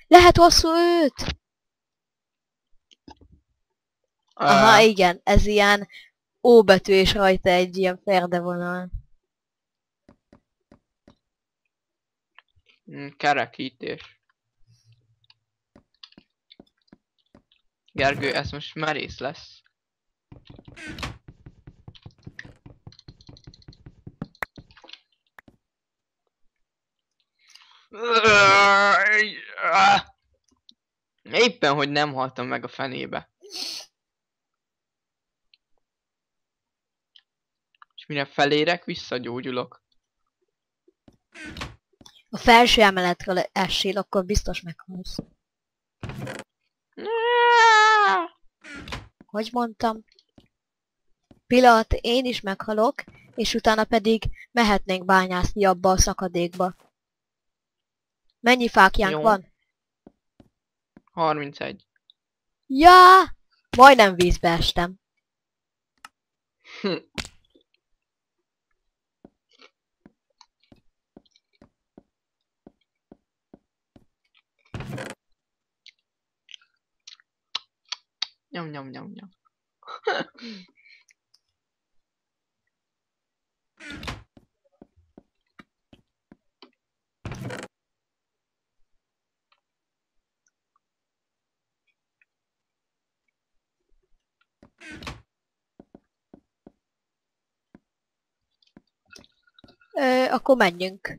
Lehet hosszú őt? Aha, igen, ez ilyen O betű és rajta egy ilyen ferdevonal. Kerekítés. Gergő, ez most merész lesz. Éppen, hogy nem haltam meg a fenébe. És mire felérek, visszagyógyulok. A felső emeletről essél, akkor biztos meghalsz. Hogy mondtam? Pillanat, én is meghalok, és utána pedig mehetnénk bányászni abba a szakadékba. Mennyi fákjánk Jó. van? 31. Ja! Majdnem vízbe estem. Nyom, nyom, nyom, nyom. Akkor menjünk.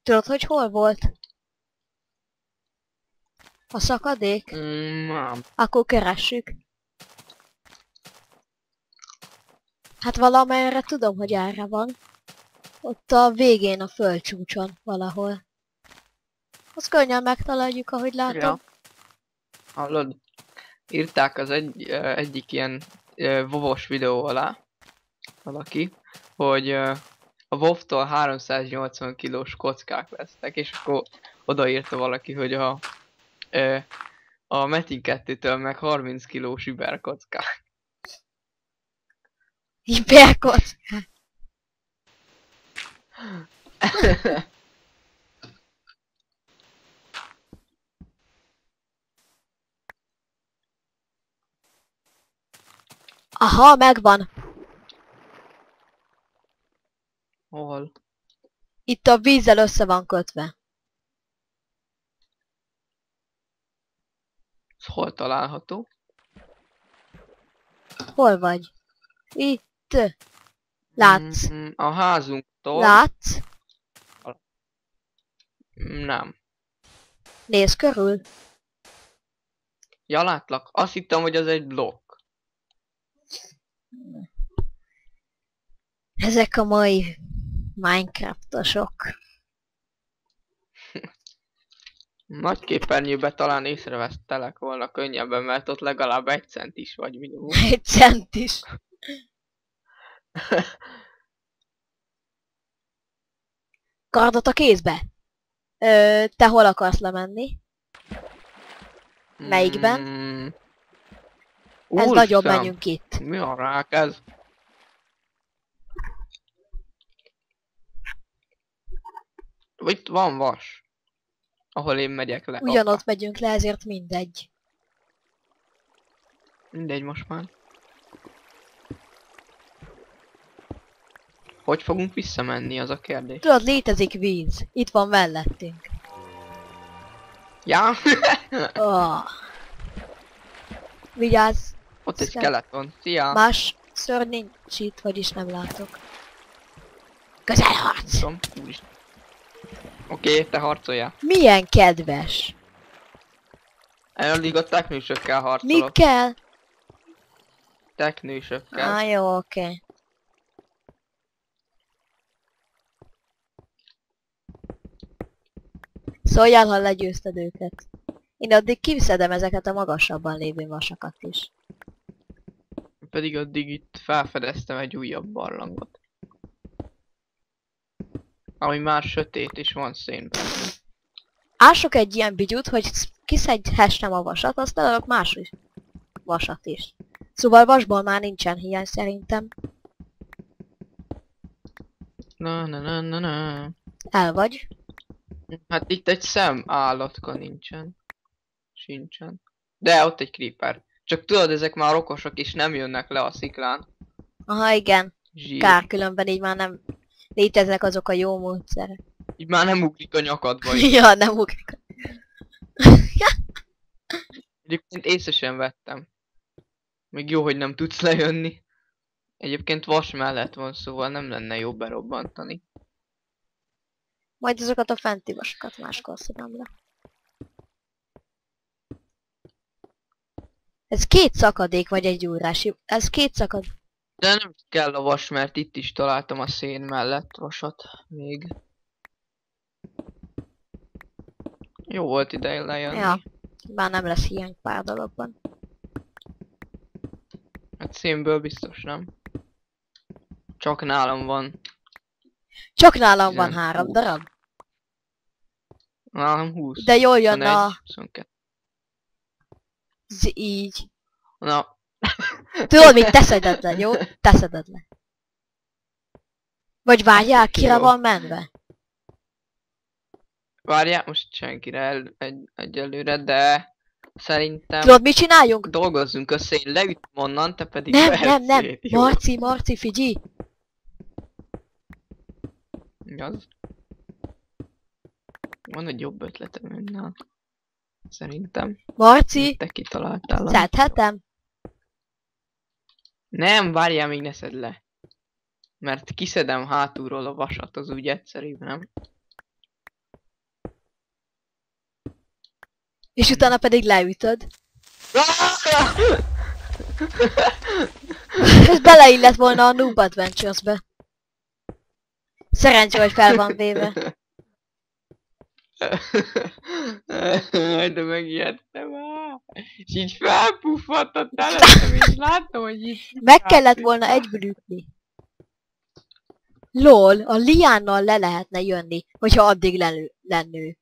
Tudod, hogy hol volt? A szakadék? Nem. Akkor keressük. Hát valamerre tudom, hogy erre van. Ott a végén a földcsúcson valahol. Azt könnyen megtaláljuk, ahogy látom. Ja. Hallod? Írták az egyik ilyen WoW-os videó alá valaki, hogy a WoW-tól 380 kilós kockák lesznek, és akkor odaírta valaki, hogy a Metin 2-től meg 30 kilós überkockák. Hiperkockák. Aha, megvan. Hol? Itt a vízzel össze van kötve. Ez hol található? Hol vagy? Itt. Látsz? A házunktól? Látsz? Nem. Nézz körül. Ja, látlak. Azt hittem, hogy az egy blokk. Ezek a mai Minecraftosok. Nagy képernyőben talán észrevesztelek volna könnyebben, mert ott legalább 1 centis vagy minimum. 1 centis. Kardot a kézbe. Te hol akarsz lemenni? Melyikben? Ez nagyobb, menjünk itt. Mi a rák ez? Itt van vas. Ahol én megyek le. Ugyanott Hoppá. megyünk le, ezért mindegy. Mindegy most már. Hogy fogunk visszamenni, az a kérdés. Tudod, létezik víz. Itt van mellettünk. Ja? Oh. Vigyázz! Ott egy skeleton. Szia! Más szörny nincs itt, vagyis nem látok. Közelharc! Tudom, úristen. Oké, te harcoljál. Milyen kedves! Elég a teknősökkel harcolok. Mi kell? Teknősökkel. Jó, oké. Szóljál, ha legyőzted őket. Én addig kiszedem ezeket a magasabban lévő vasakat is. Pedig addig itt felfedeztem egy újabb barlangot. Ami már sötét és van szén benne. Ások egy ilyen bigyút, hogy kiszedhessem a vasat, aztán adok más is. Vasat is. Szóval vasból már nincsen hiány szerintem. Na. El vagy? Hát itt egy szem állatka nincsen. Sincsen. De ott egy creeper. Csak tudod, ezek már okosok és nem jönnek le a sziklán. Aha, igen. Zsír. Kár, különben így már nem léteznek azok a jó módszerek. Így már nem ugrik a nyakadba is. Ja, nem ugrik. Egyébként észre sem vettem. Még jó, hogy nem tudsz lejönni. Egyébként vas mellett van, szóval nem lenne jó berobbantani. Majd azokat a fenti vasokat máskor szedem le. Ez 2 szakadék vagy egy órás. Ez 2 szakad. De nem kell a vas, mert itt is találtam a szén mellett vasat még. Jó volt ide lejönni. Ja. Már nem lesz hiány pár dologban. Hát szénből biztos nem. Csak nálam van. Csak nálam van 10, 3 20. darab. Nálam 20. De jól jön 21, a... 22. Így. Na. Tudod mit? Te szeded le, jó? Te szeded le. Vagy várjál, kire Jó. van menve? Várjál, most senkire egyelőre, de szerintem Tudod mit csináljunk? dolgozzunk össze, én leütöm onnan, te pedig Nem, vehetsz nem, nem. szét, jó? Marci, figyelj. Az. Van egy jobb ötletem önnel. Szerintem. Marci, Te kitaláltál. szedhetem? Nem, várjál, még ne szedd le. Mert kiszedem hátulról a vasat, az úgy egyszerűbb, nem? És utána pedig leütöd. Ez beleillett volna a Noob Adventures-be. Szerencsé, hogy fel van véve. De megijedtem. És így felpuffadt teletem, és láttam, hogy így... Meg kellett volna egyből ütni. LOL, a liánnal le lehetne jönni, hogyha addig lennő.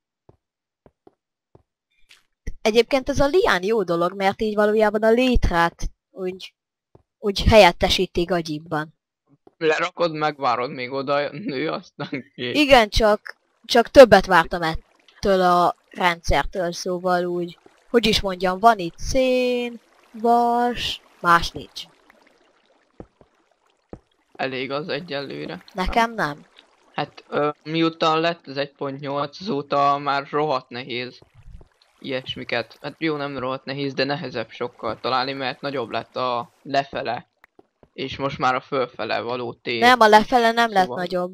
Egyébként ez a lián jó dolog, mert így valójában a létrát úgy helyettesíti gagyibban. Lerakod, megvárod, még oda nő, aztán kész. Igen, csak többet vártam ettől a rendszertől, szóval úgy, hogy is mondjam, van itt szén, vas, más nincs. Elég az egyelőre. Nekem nem. Hát miután lett az 1.8, azóta már rohadt nehéz ilyesmiket. Hát jó, nem rohadt nehéz, de nehezebb sokkal találni, mert nagyobb lett a lefele. És most már a fölfele való tér. Nem, a lefele nem lett Szóval- nagyobb.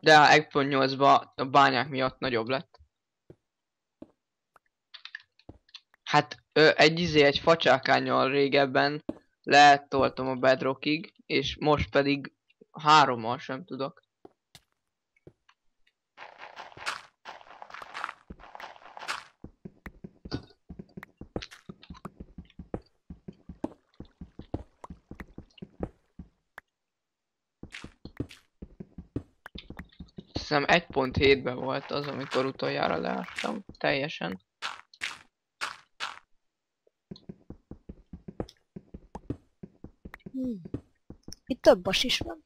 De a 1.8-ban a bányák miatt nagyobb lett. Hát egy facsákánnyal régebben letoltam a bedrockig, és most pedig 3-mal sem tudok. Hiszem 1.7-ben volt az, amikor utoljára leástam teljesen. Itt több vas is van.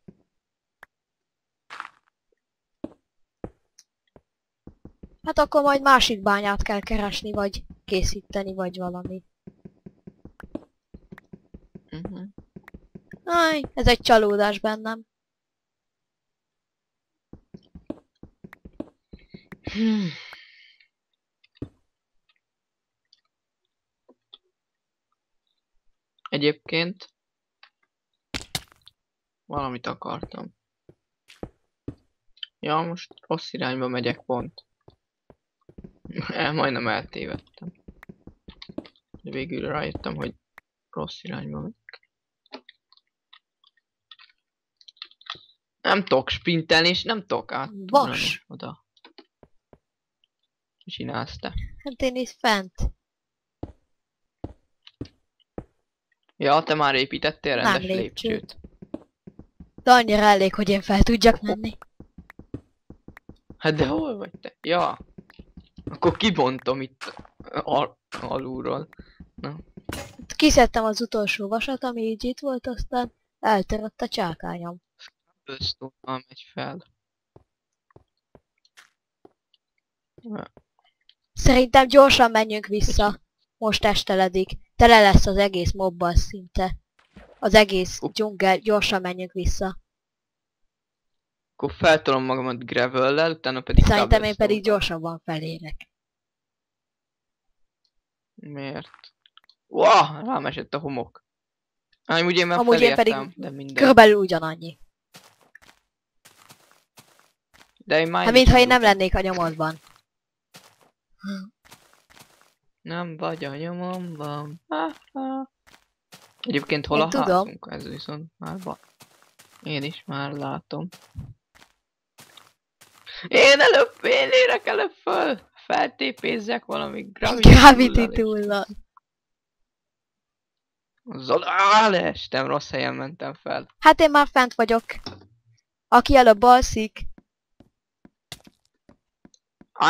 Hát akkor majd másik bányát kell keresni, vagy készíteni, vagy valami. Aj, ez egy csalódás bennem. Egyébként valamit akartam. Ja, most rossz irányba megyek pont. Majdnem eltévedtem. De végül rájöttem, hogy rossz irányba megyek. Nem tudok sprintelni, és nem tudok áttugrani oda. Mi csinálsz te? Hát én itt fent. Ja, te már építettél rendes Nem lépcsőt. De annyira elég, hogy én fel tudjak menni. Hát de hol vagy te? Ja. Akkor kibontom itt alulról. Na. Kiszedtem az utolsó vasat, ami így itt volt, aztán eltörött a csákányom. Ösztónnal megy fel. Szerintem gyorsan menjünk vissza. Most esteledik. Tele lesz az egész mobbal szinte. Az egész dzsungel, gyorsan menjünk vissza. Akkor feltolom magamat gravellel, utána pedig Szerintem én pedig cobblestone-val. gyorsabban felérek. Miért? Wow, rám esett a homok. Amúgy én már Amúgy én felértem, pedig de mindegy. körülbelül ugyanannyi. De én már Hát mintha én nem lennék a nyomodban. Nem vagy a nyomomban. Egyébként hol Én a tudom. házunk? Ez viszont már én is már látom. Én érek előbb feltépézzek valami Gravity túllal. Leestem, rossz helyen mentem fel. Hát én már fent vagyok. Aki előbb alszik.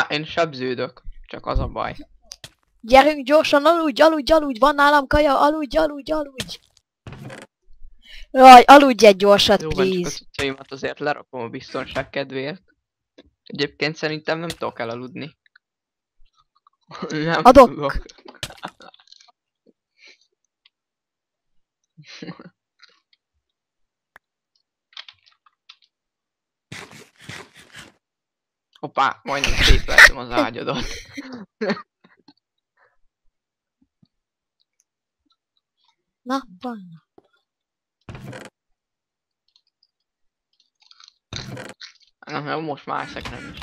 Én sebződök, csak az a baj. Gyerünk gyorsan, aludj, van nálam kaja, aludj. Jaj, aludj egy gyorsat, Jó van, csak a please. cuccaimat azért lerakom a biztonság kedvéért. Egyébként szerintem nem tudok elaludni. Nem Adok. tudok. Hoppá, majdnem szétvertem az ágyadat. Na, van. Nem, most már szekrem is.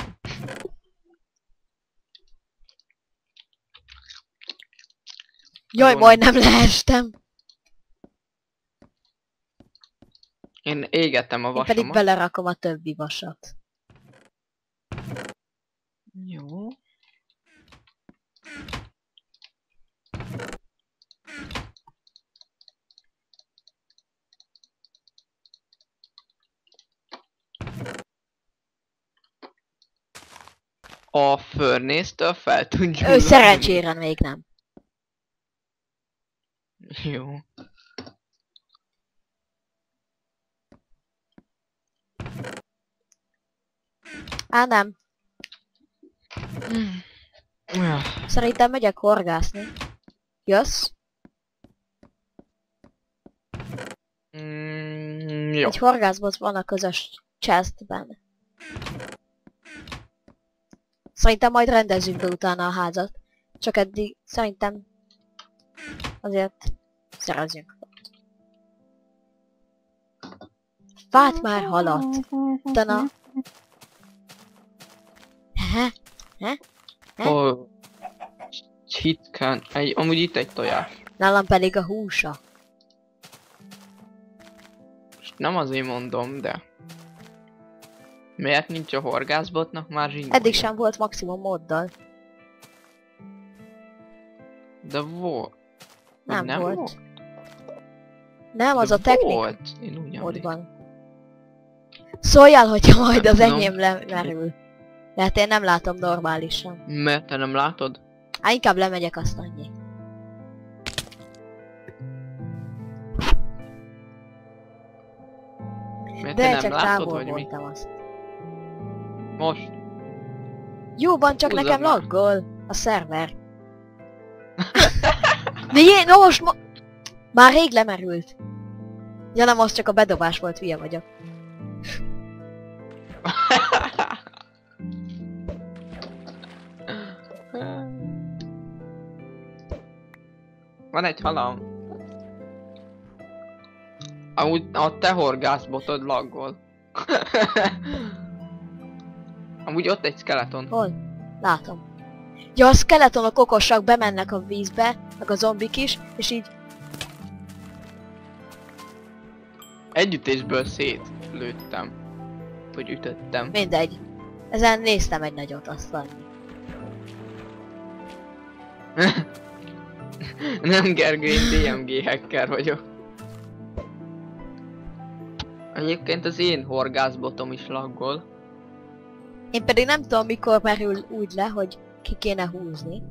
Jaj, Van. majdnem leestem. Én égettem a Én pedig vasomat. belerakom a többi vasat. Jó. A furnace-től fel tud Ő gyulladni. szerencsére még nem. Jó. Á, nem. Szerintem megyek horgászni. Jössz? Jó. Egy horgászbot van a közös chestben. Szerintem majd rendezzük be utána a házat. Csak eddig szerintem azért szerezünk. Fát már halat. Utána... Oh. Chicken. Amúgy itt egy tojás. Nálam pedig a húsa. Most nem azért mondom, de... Miért nincs a horgászbotnak már zsingolja? Eddig sem volt maximum moddal. De volt. Nem volt. Nem, az a technika Volt. Én úgy emlékszem. modban. Szóljál, hogyha majd Nem az tudom. enyém lemerül. Mert én nem látom normálisan. Mert te nem látod? Inkább lemegyek, azt annyi. Mert De te csak nem látod, távol vagy mi? voltam azt. Most? Jóban, csak Húzzad nekem már. laggol a szerver. Miért? No, most már rég lemerült. Ja nem, az csak a bedobás volt, hülye vagyok. Van egy halam. Amúgy a te horgászbotod laggol. Amúgy ott egy skeleton. Hol? Látom. Ja, a skeletonok okosak, bemennek a vízbe, meg a zombik is, és így... Együttésből szétlőttem. Vagy ütöttem. Mindegy. Ezen néztem egy nagyot, azt annyi. Nem Gergő, én DMG hacker vagyok. Egyébként az én horgászbotom is laggol. Én pedig nem tudom, mikor merül úgy le, hogy ki kéne húzni.